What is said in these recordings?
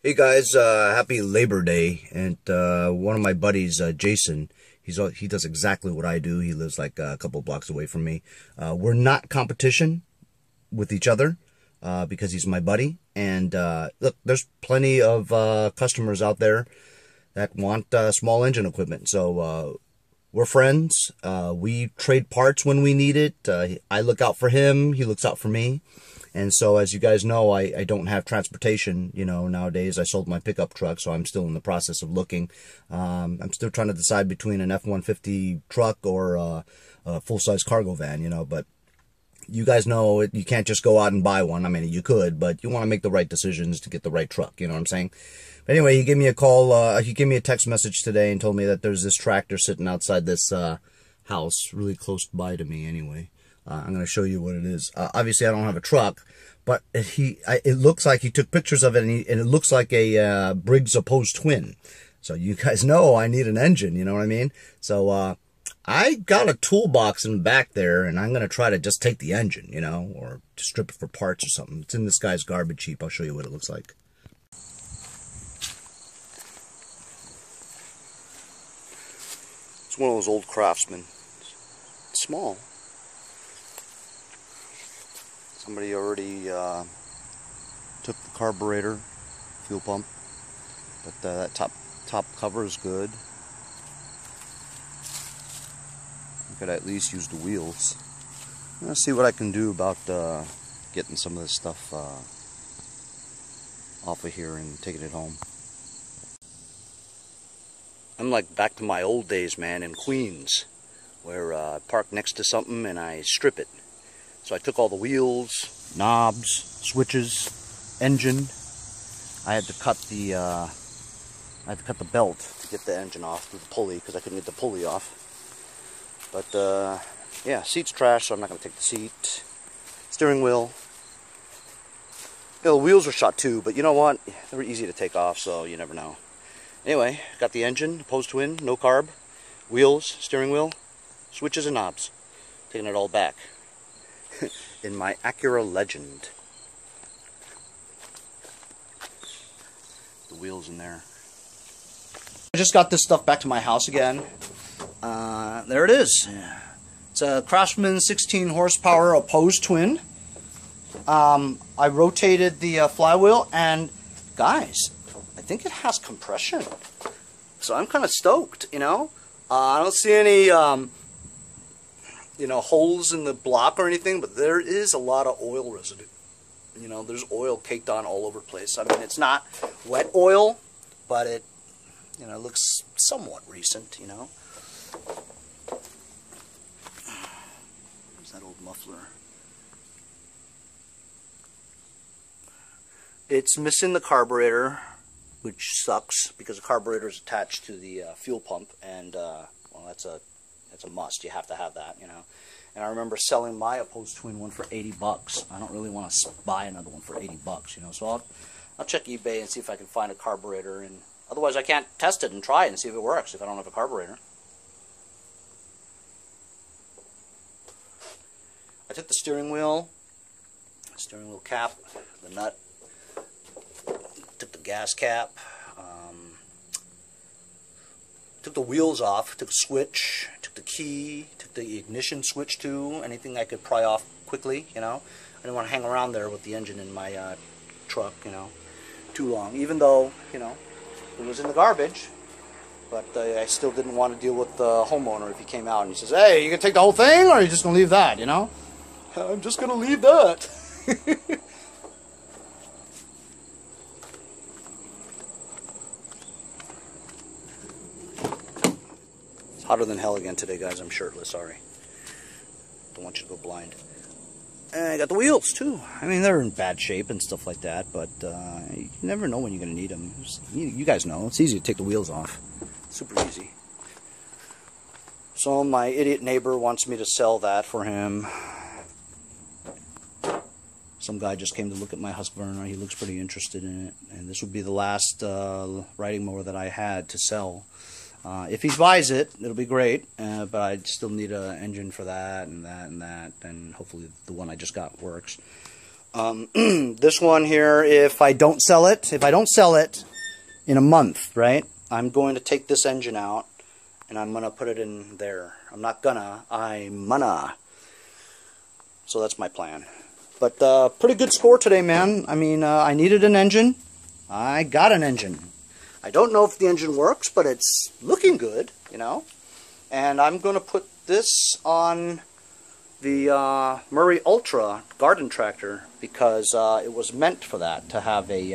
Hey guys, happy Labor Day. And one of my buddies, Jason, he does exactly what I do. He lives like a couple blocks away from me. We're not competition with each other because he's my buddy. And look, there's plenty of customers out there that want small engine equipment. So we're friends. We trade parts when we need it. I look out for him. He looks out for me. And so, as you guys know, I don't have transportation, nowadays. I sold my pickup truck, so I'm still in the process of looking. I'm still trying to decide between an F-150 truck or a full-size cargo van, but you guys know you can't just go out and buy one. I mean, you could, but you want to make the right decisions to get the right truck, you know what I'm saying? But anyway, he gave me a call, he gave me a text message today and told me that there's this tractor sitting outside this house, really close by to me anyway. I'm going to show you what it is. Obviously, I don't have a truck, but it looks like he took pictures of it, and it looks like a Briggs opposed twin. So you guys know I need an engine, you know what I mean? So I got a toolbox in the back there, and I'm going to try to just take the engine, or to strip it for parts or something. It's in this guy's garbage heap. I'll show you what it looks like. It's one of those old Craftsman. It's small. Somebody already took the carburetor, fuel pump, but that top cover is good. I could at least use the wheels. Let's see what I can do about getting some of this stuff off of here and taking it home. I'm like back to my old days, man, in Queens, where I park next to something and I strip it. So I took all the wheels, knobs, switches, engine. I had to cut the belt to get the engine off through the pulley because I couldn't get the pulley off. But yeah, seat's trash, so I'm not going to take the seat. Steering wheel. The wheels were shot too, but you know what? They were easy to take off, so you never know. Anyway, got the engine, opposed twin, no carb, wheels, steering wheel, switches and knobs. Taking it all back. In my Acura Legend. The wheels in there. I just got this stuff back to my house again. There it is. It's a Craftsman 16 horsepower opposed twin. I rotated the flywheel, and guys, I think it has compression. So I'm kind of stoked, I don't see any holes in the block or anything, but there is a lot of oil residue. There's oil caked on all over the place. I mean, it's not wet oil, but it, looks somewhat recent, There's that old muffler. It's missing the carburetor, which sucks because the carburetor is attached to the fuel pump, and well, that's a must. You have to have that, And I remember selling my opposed twin one for 80 bucks. I don't really want to buy another one for 80 bucks, So I'll check eBay and see if I can find a carburetor, and otherwise I can't test it and try it and see if it works if I don't have a carburetor. I took the steering wheel cap, the nut, took the gas cap, took the wheels off, took the switch, took the key, took the ignition switch too, anything I could pry off quickly, I didn't want to hang around there with the engine in my truck, too long, even though, it was in the garbage, but I still didn't want to deal with the homeowner if he came out and he says, hey, you gonna take the whole thing, or are you just gonna leave that, I'm just gonna leave that. Hotter than hell again today, guys. I'm shirtless, sorry. Don't want you to go blind. And I got the wheels, too. I mean, they're in bad shape and stuff like that, but you never know when you're going to need them. You guys know. It's easy to take the wheels off. Super easy. So my idiot neighbor wants me to sell that for him. Some guy just came to look at my Husqvarna. He looks pretty interested in it. And this would be the last riding mower that I had to sell. If he buys it, it'll be great, but I still need an engine for that, and hopefully the one I just got works. This one here, if I don't sell it in a month, right, I'm going to take this engine out and I'm going to put it in there. I'm not gonna, I'm gonna. So that's my plan. But pretty good score today, man. I mean, I needed an engine. I got an engine. I don't know if the engine works, but it's looking good, you know. And I'm going to put this on the Murray Ultra garden tractor because it was meant for that, to have a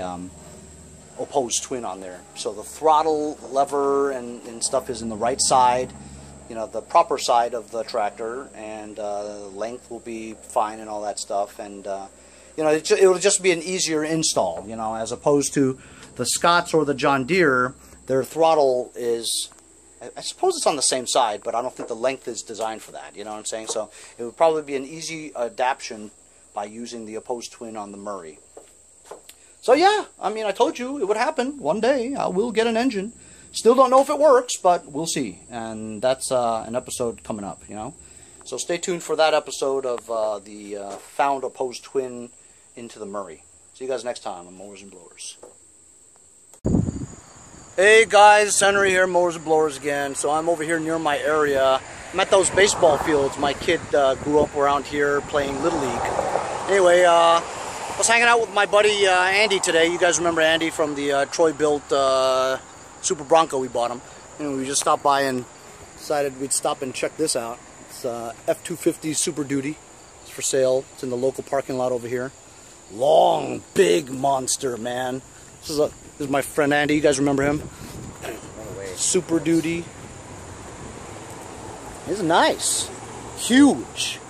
opposed twin on there. So the throttle lever and stuff is in the right side, you know, the proper side of the tractor, and length will be fine and all that stuff. And you know, it will just be an easier install, you know, as opposed to the Scots or the John Deere. Their throttle is, I suppose it's on the same side, but I don't think the length is designed for that, you know what I'm saying? So it would probably be an easy adaptation by using the opposed twin on the Murray. So yeah, I mean, I told you it would happen one day. I will get an engine. Still don't know if it works, but we'll see. And that's an episode coming up, you know? So stay tuned for that episode of the found opposed twin into the Murray. See you guys next time on Mowers and Blowers. Hey guys, Henry here, Mowers and Blowers again. So I'm over here near my area. I'm at those baseball fields. My kid grew up around here playing Little League. Anyway, I was hanging out with my buddy Andy today. You guys remember Andy from the Troy-built Super Bronco we bought him. And we just stopped by and decided we'd stop and check this out. It's F-250 Super Duty. It's for sale. It's in the local parking lot over here. Long, big monster, man. This is my friend Andy. You guys remember him? Super Duty. It's nice. Huge.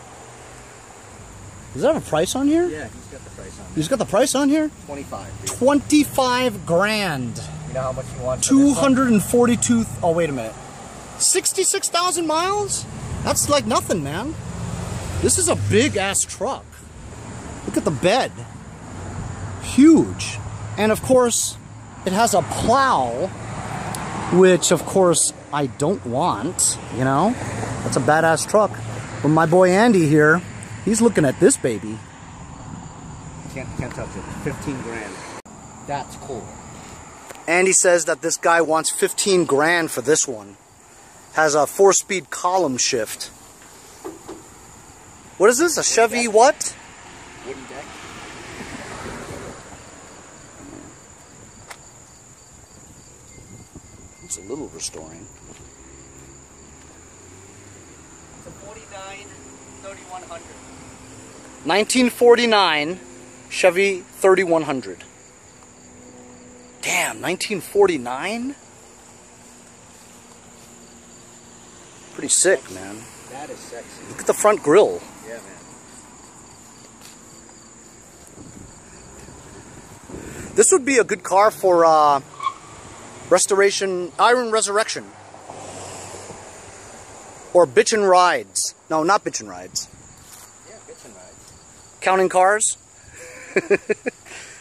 Does that have a price on here? Yeah, he's got the price on. He's got the price on here? 25. Dude. 25 grand. You know how much you want? 242. Oh, wait a minute. 66,000 miles? That's like nothing, man. This is a big ass truck. Look at the bed. Huge. And of course, it has a plow, which of course I don't want, you know? That's a badass truck. But my boy Andy here, he's looking at this baby. Can't touch it. 15 grand. That's cool. Andy says that this guy wants 15 grand for this one. Has a 4-speed column shift. What is this? A Chevy what? Wooden deck. It's a little restoring. It's a 49 3100. 1949 Chevy 3100. Damn, 1949? Pretty sick, man. That is sexy. Look at the front grille. Yeah, man. This would be a good car for restoration, Iron Resurrection. Or Bitchin' Rides. No, not Bitchin' Rides. Yeah, Bitchin' Rides. Counting cars.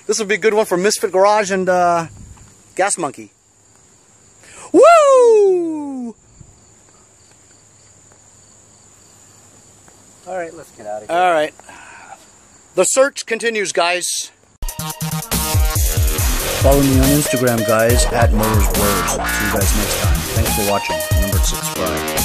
This would be a good one for Misfit Garage and Gas Monkey. Woo! Alright, let's get out of here. Alright. The search continues, guys. Follow me on Instagram, guys, at Mowers Blowers. See you guys next time. Thanks for watching. Remember to subscribe.